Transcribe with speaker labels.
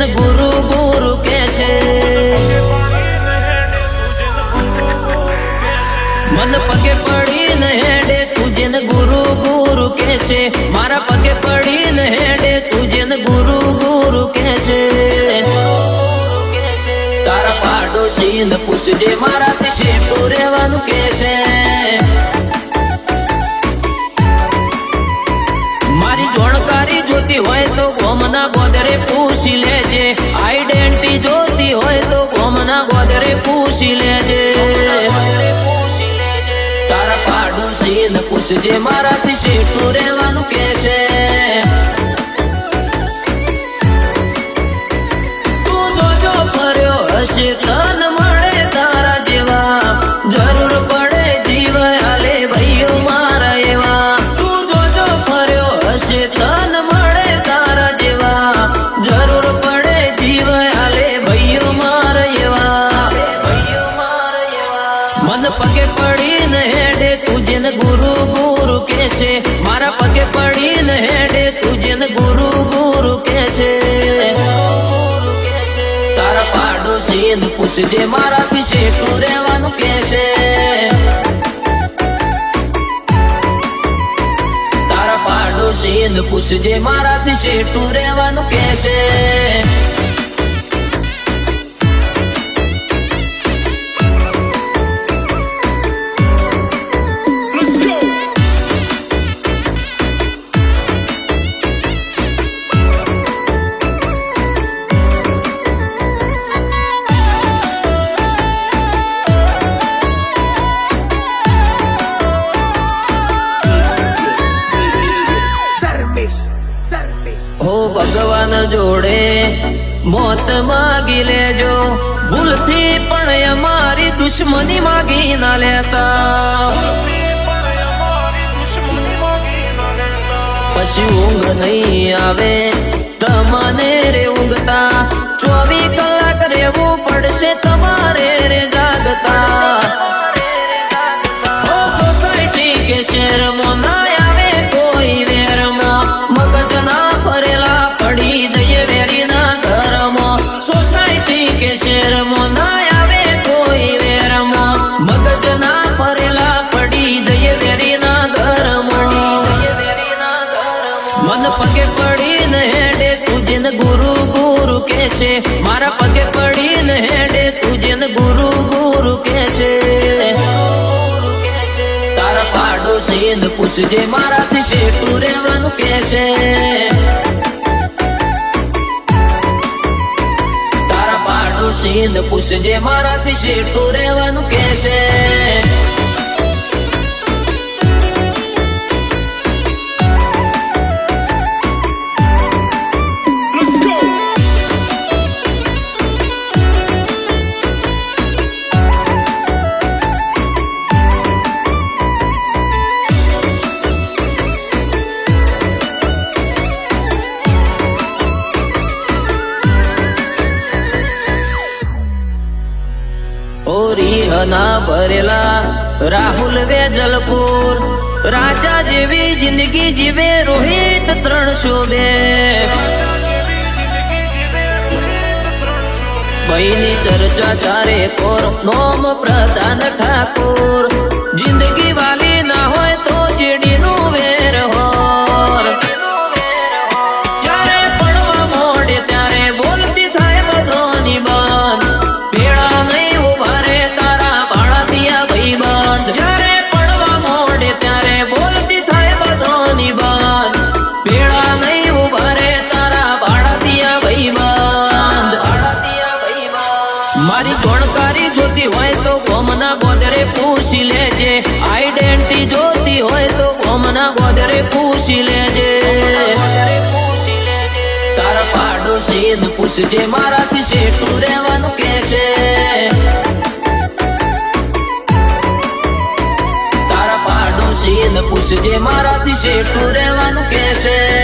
Speaker 1: ગુરુ ગુરુ કહેશે મન પગે પડીને હેડે તુજે ગુરુ ગુરુ કહેશે મારા પગે પડીને હેડે તુજે ગુરુ ગુરુ કહેશે તારા પાડોશી ને પૂછજે મારાથી શેઠું રહેવાનું કહેશે મારી જાણકારી જોતી હોય તો ગોમના ગોદરે પૂછી લેજે આઈડેન્ટિટી જોતી હોય તો ગોમના ગોદરે પૂછી લેજે તારા પાડોશી ને પૂછજે મારાથી શેઠું રહેવાનું કહેશે તું જોજો ફર્યો હશે તન મળે તારા જેવા જરૂર પડે જીવ આલે ભાઈઓ મારા એવા તું જોજો ફર્યો હશે તન મળે તારા જેવા જરૂર પડે જીવ આલે ભાઈઓ મારા એવા મન પગે પડીને હેડે તુજે ગુરુ ગુરુ કહેશે મારા પગે પડીને હેડે તુજે ગુરુ ગુરુ કહેશે તારા પાડોશી ને પૂછજે મારાથી શેઠું રહેવાનું કહેશે તારા પાડોશી ને પૂછજે મારાથી શેઠું રહેવાનું કહેશે હો ભગવાન જોડે મોત માગી લેજો ભૂલથી પણ અમારી દુશ્મની માગી ના લેતા પછી ઊંઘ નહીં આવે તમને રે ઊંઘતા 24 કલાક રહેવું પડશે તમારે રે જાગતા સોસાયટી કે શહેરમાં ના આવે કોઈ વેરમાં મગજ ના ભરેલા પડી જઈએ વેરીના ઘરમાં સોસાયટી કે શહેરમાં ના આવે કોઈ વેરમાં મગજ ના ભરેલા પડી જઈએ વેરીના ઘરમાં મન પગે પડીને હેડે તુજે ગુરુ ગુરુ કહેશે મારા પગે પડીને હેડે તુજે ગુરુ ગુરુ કહેશે તારા પાડોશી ને પૂછજે મારાથી શેઠું રહેવાનું કહેશે તારા પાડોશી ને પૂછજે મારાથી શેઠું રહેવાનું કહેશે ના ભરેલા રાહુલ વેજલપુર રાજા જેવી જિંદગી જીવે રોહિત 302 ભાઈની ચર્ચા ચારે કોર નોમ પ્રધાન ઠાકોર જિંદગી વાલી ના હોય તો ચીડી નું વેર હોર જ્યારે પડવા મોડે ત્યારે બોલતી થાય બધોની બાન પેડા નહીં ઉભા રે તારા બાળાતિયા ભાઈબંધ જ્યારે પડવા મોડે ત્યારે બોલતી થાય બધોની બાન પેડા નહીં ઉભા રે તારા બાળાતિયા ભાઈબંધ મારી જાણકારી જોતી હોય તો ગોમના ગોદરે પૂછી લેજે આઈડેન્ટિટી જોતી હોય તો ગોમના ગોદરે પૂછી લેજે તારા પાડોશી ને પૂછજે મારાથી શેઠું રહેવાનું કહેશે. તારા પાડોશીને પૂછજે મારાથી શેઠું રહેવાનું કહેશે.